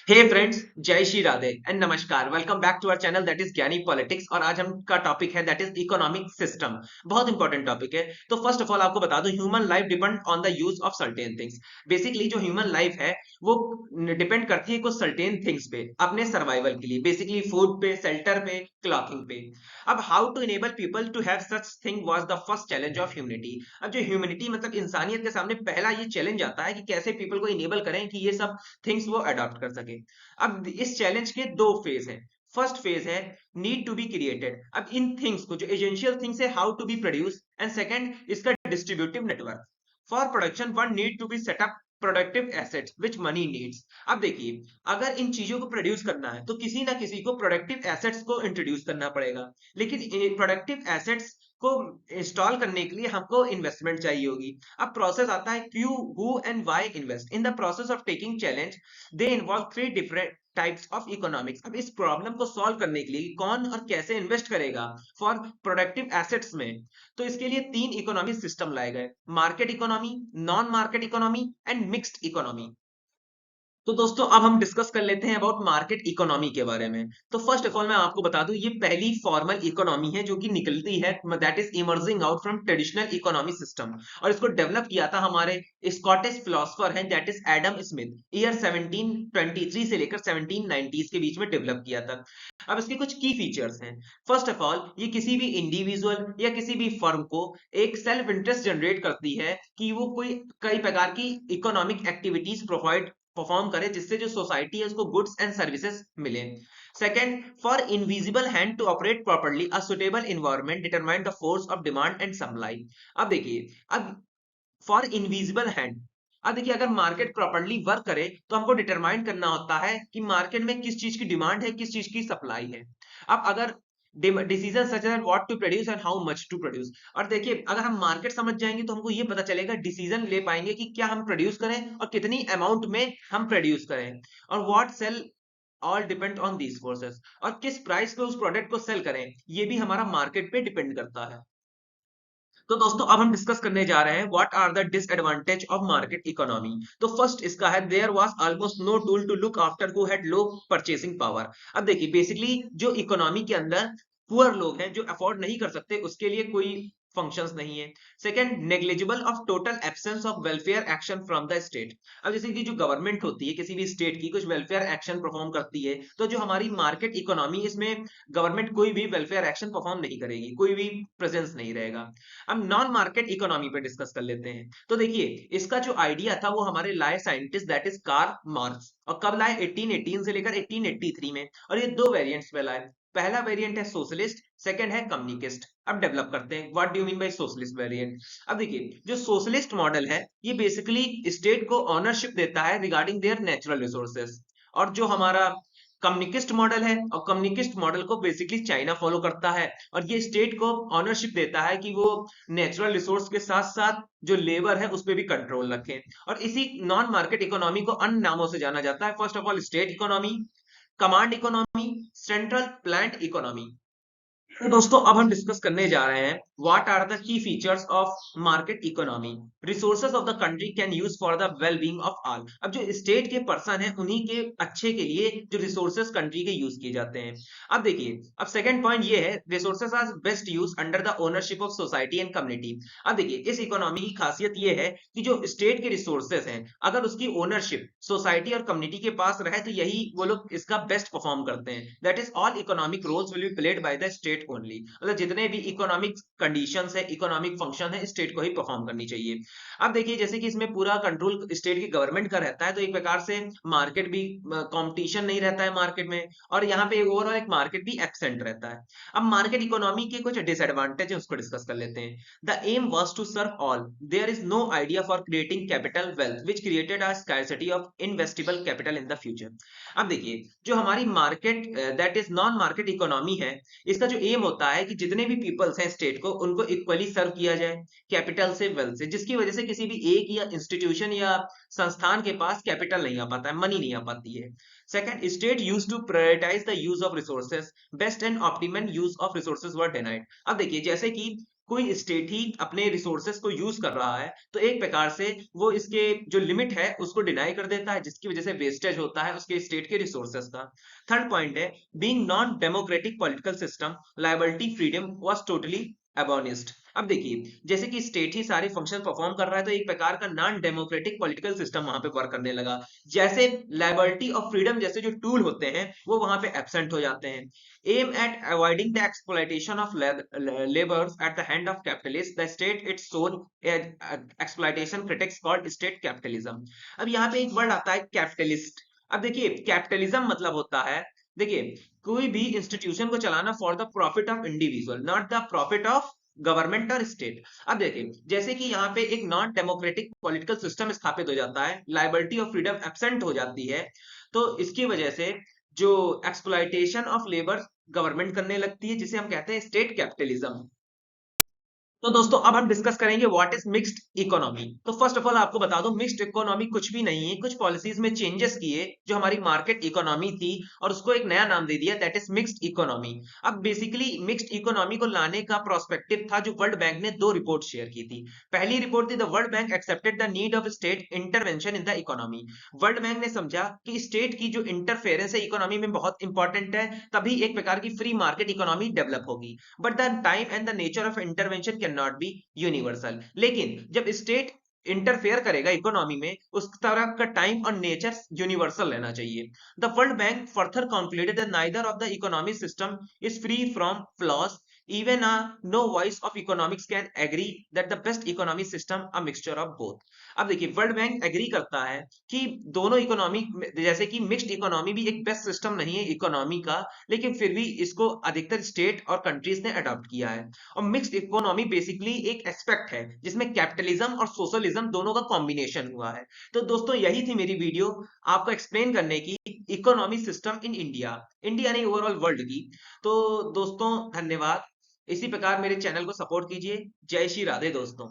हे friends, जय Shri Radhe and नमस्कार। Welcome back to our channel that is Gyani politics. और आज हम का टॉपिक है दैट इज इकोनॉमिक सिस्टम। बहुत इंपॉर्टेंट टॉपिक है। तो फर्स्ट ऑफ ऑल आपको बता दूं, human life depend on the use of certain things. Basically जो ह्यूमन लाइफ है वो डिपेंड करती है कुछ सर्टेन थिंग्स पे अपने सर्वाइवल के लिए। बेसिकली फूड पे, शेल्टर पे, क्लॉथिंग पे। अब how to enable people to have such thing was the first challenge of humanity. अब जो ह्यूमैनिटी मतलब इंसानियत के सामने पहला ये चैलेंज आता है कि कैसे पीपल को इनेबल करें कि ये सब थिंग्स वो अडॉप्ट कर सके। अब इस चैलेंज के दो फेज हैं। फर्स्ट फेज है नीड टू बी क्रिएटेड। अब इन थिंग्स को जो एसेंशियल थिंग्स है how to be produce, and second इसका distributive network. For production one need to be set up productive assets which money needs. अब देखिए, अगर इन चीजों को प्रोड्यूस करना है तो किसी ना किसी को प्रोडक्टिव एसेट्स को इंट्रोड्यूस करना पड़ेगा। लेकिन प्रोडक्टिव एसेट्स को इंस्टॉल करने के लिए हमको इन्वेस्टमेंट चाहिए होगी। अब प्रोसेस आता है Q, who and why invest in the process of taking challenge. They involve three different types of economics. अब इस प्रॉब्लम को सॉल्व करने के लिए कौन और कैसे इन्वेस्ट करेगा फॉर प्रोडक्टिव एसेट्स में, तो इसके लिए तीन इकोनॉमिक सिस्टम लाए गए: market economy, non market economy and mixed economy. तो दोस्तों अब हम डिस्कस कर लेते हैं अबाउट मार्केट इकोनॉमी के बारे में। तो फर्स्ट ऑफ ऑल मैं आपको बता दूं, ये पहली फॉर्मल इकोनॉमी है जो कि निकलती है, that is emerging out from traditional economy system. और इसको डेवलप किया था हमारे स्कॉटिश फिलोसोफर हैं that is Adam Smith. Year 1723 से लेकर 1790 के बीच में डेवलप किया था। अब इसके कुछ की फीचर्स हैं। फर्स्ट ऑफ ऑल, ये किसी भी इंडिविजुअल या किसी भी फर्म को एक सेल्फ इंटरेस्ट जनरेट करती है कि वो कोई कई प्रकार की इकोनॉमिक एक्टिविटीज प्रोवाइड परफॉर्म करे जिससे जो सोसाइटी है उसको गुड्स एंड सर्विसेज मिले। Second, for invisible hand to operate properly a suitable environment determine the force of demand and supply. अब देखिए, अब फॉर इनविजिबल हैंड, अब देखिए अगर मार्केट प्रॉपर्ली वर्क करे तो हमको डिटरमाइन करना होता है कि मार्केट में किस चीज की डिमांड है, किस चीज की सप्लाई है। अब अगर decision such as what to produce and how much to produce. और देखिए अगर हम मार्केट समझ जाएंगे तो हमको ये पता चलेगा, डिसीजन ले पाएंगे कि क्या हम प्रोड्यूस करें और कितनी अमाउंट में हम प्रोड्यूस करें। और what sell all depend on these forces. और किस प्राइस पे उस प्रोडक्ट को सेल करें ये भी हमारा मार्केट पे डिपेंड करता है। तो दोस्तों अब हम डिस्कस करने जा रहे हैं what are the disadvantage of market economy. तो फर्स्ट इसका है, there was almost no tool to look after who had low purchasing power. अब देखिए बेसिकली जो इकोनॉमी के अंदर पुअर लोग हैं जो अफोर्ड नहीं कर सकते उसके लिए कोई फंक्शंस नहीं है। Second, negligible of total absence of welfare action from the state. अब जैसे कि जो गवर्नमेंट होती है किसी भी स्टेट की, कुछ वेलफेयर एक्शन परफॉर्म करती है, तो जो हमारी मार्केट इकोनॉमी इसमें गवर्नमेंट कोई भी वेलफेयर एक्शन परफॉर्म नहीं करेगी, कोई भी प्रेजेंस नहीं रहेगा। अब नॉन मार्केट इकोनॉमी पे डिस्कस कर लेते हैं। तो देखिए इसका जो आइडिया था वो हमारे लाए scientist that is Karl Marx. और कब लाए? 1818 से लेकर 1883 में। और ये दो वेरिएंट्स में लाए। पहला वेरिएंट है सोशलिस्ट, सेकंड है कम्युनिस्ट। अब डेवलप करते हैं what do you mean by socialist variant. अब देखिए जो सोशलिस्ट मॉडल है ये बेसिकली स्टेट को ऑनरशिप देता है रिगार्डिंग देयर नेचुरल रिसोर्सेस। और जो हमारा कम्युनिस्ट मॉडल है, और कम्युनिस्ट मॉडल को बेसिकली चाइना फॉलो करता है, और ये स्टेट को ऑनरशिप देता है कि वो नेचुरल रिसोर्स के साथ साथ जो लेबर है उस पर भी कंट्रोल रखें। और इसी नॉन मार्केट इकोनॉमी को अन्य नामों से जाना जाता है। First of all state economy, command economy, central plant economy. तो दोस्तों अब हम डिस्कस करने जा रहे हैं what are the key features of market economy. Resources of the country can use for the well being of all. अब जो स्टेट के पर्सन है उन्हीं के अच्छे के लिए जो रिसोर्सेज कंट्री के यूज किए जाते हैं। अब देखिए, अब सेकंड पॉइंट ये है, resources are best use under the ownership of society and community. अब देखिए इस इकोनॉमी की खासियत ये है कि जो स्टेट के रिसोर्सेज हैं अगर उसकी ओनरशिप सोसाइटी और कम्युनिटी के पास रहे तो यही वो लोग इसका बेस्ट परफॉर्म करते हैं। That is all economic roles will be played by the state only. मतलब जितने भी इकोनॉमिक कंडीशंस है, इकोनॉमिक फंक्शन है, स्टेट को ही परफॉर्म करनी चाहिए। अब देखिए जैसे कि इसमें पूरा कंट्रोल स्टेट की गवर्नमेंट का रहता है तो एक प्रकार से मार्केट भी, कंपटीशन नहीं रहता है मार्केट में, और यहाँ पे ओवरऑल एक मार्केट भी एब्सेंट रहता है। अब मार्केट इकोनॉमी के कुछ डिसएडवांटेज है उसको डिस्कस कर लेते हैं। The aim was to serve all, there is no idea for creating capital wealth which created a scarcity of investable capital in the future. अब देखिए जो हमारी market that is non market economy है, इसका जो एम होता है कि जितने भी पीपल्स हैं स्टेट को उनको इक्वली सर्व किया जाए कैपिटल से, वेल्थ से, जिसकी वजह से किसी भी एक या इंस्टीट्यूशन या संस्थान के पास कैपिटल नहीं आ पाता है, मनी नहीं आ पाती है। Second, state use to prioritise the use of resources, best and optimum use of resources were denied. अब देखिए जैसे कि कोई स्टेट ही अपने रिसोर्सेस को यूज कर रहा है तो एक प्रकार से वो इसके जो लिमिट है उसको डिनाई कर देता है, जिसकी वजह से वेस्टेज होता है उसके स्टेट के रिसोर्सेस का। थर्ड पॉइंट है being non democratic political system liability freedom was totally abolished. अब देखिए जैसे कि स्टेट ही सारे फंक्शन परफॉर्म कर रहा है तो एक प्रकार का नॉन डेमोक्रेटिक पॉलिटिकल सिस्टम वहां पे वर्क करने लगा, जैसे लायबिलिटी और फ्रीडम जैसे जो टूल होते हैं वो वहां पे एब्सेंट हो जाते हैं। Aim at avoiding the exploitation of labours at the hand of capitalist the state its soon exploitation critics called state capitalism. अब यहाँ पे एक वर्ड आता है कैपिटलिस्ट। अब देखिए कैपिटलिज्म मतलब होता है, देखिए कोई भी इंस्टीट्यूशन को चलाना for the profit of individual not the profit of government और स्टेट। अब देखिए जैसे कि यहाँ पे एक नॉन डेमोक्रेटिक पॉलिटिकल सिस्टम स्थापित हो जाता है, लाइबर्टी ऑफ फ्रीडम एब्सेंट हो जाती है, तो इसकी वजह से जो एक्सप्लॉइटेशन ऑफ लेबर गवर्नमेंट करने लगती है जिसे हम कहते हैं स्टेट कैपिटलिज्म। तो दोस्तों अब हम डिस्कस करेंगे व्हाट इज मिक्स्ड इकोनॉमी। तो फर्स्ट ऑफ ऑल आपको बता दूं मिक्स्ड इकोनॉमी कुछ भी नहीं है, कुछ पॉलिसीज में चेंजेस किए जो हमारी मार्केट इकोनॉमी थी और उसको एक नया नाम दे दिया, दैट इज मिक्स्ड इकोनॉमी। अब बेसिकली मिक्स्ड इकोनॉमी को लाने का प्रोस्पेक्टिव था जो वर्ल्ड बैंक ने दो रिपोर्ट शेयर की थी। पहली रिपोर्ट थी the world bank accepted the need of state intervention in the economy. World bank ने समझा कि स्टेट की जो इंटरफेरेंस है इकोनॉमी में बहुत इंपॉर्टेंट है, तभी एक प्रकार की फ्री मार्केट इकोनॉमी डेवलप होगी। But the time and the nature of intervention can not be universal. लेकिन जब स्टेट इंटरफेयर करेगा इकोनॉमी में उस तरह का टाइम और नेचर यूनिवर्सल रहना चाहिए। The world bank further concluded that neither of the economic system is free from flaws, even no voice of economics can agree that the best economic system a mixture of both। अब देखिए world bank agree करता है कि दोनों economy, जैसे कि mixed economy भी एक बेस्ट सिस्टम नहीं है इकोनॉमी का, लेकिन फिर भी इसको अधिकतर स्टेट और कंट्रीज ने अडॉप्ट किया है। और मिक्स्ड इकोनॉमी बेसिकली एक एस्पेक्ट है जिसमें कैपिटलिज्म और सोशलिज्म दोनों का कॉम्बिनेशन हुआ है। तो दोस्तों यही थी मेरी वीडियो आपको एक्सप्लेन करने की economy system in India, India नहीं ओवरऑल वर्ल्ड की। तो दोस्तों धन्यवाद, इसी प्रकार मेरे चैनल को सपोर्ट कीजिए। जय श्री राधे दोस्तों।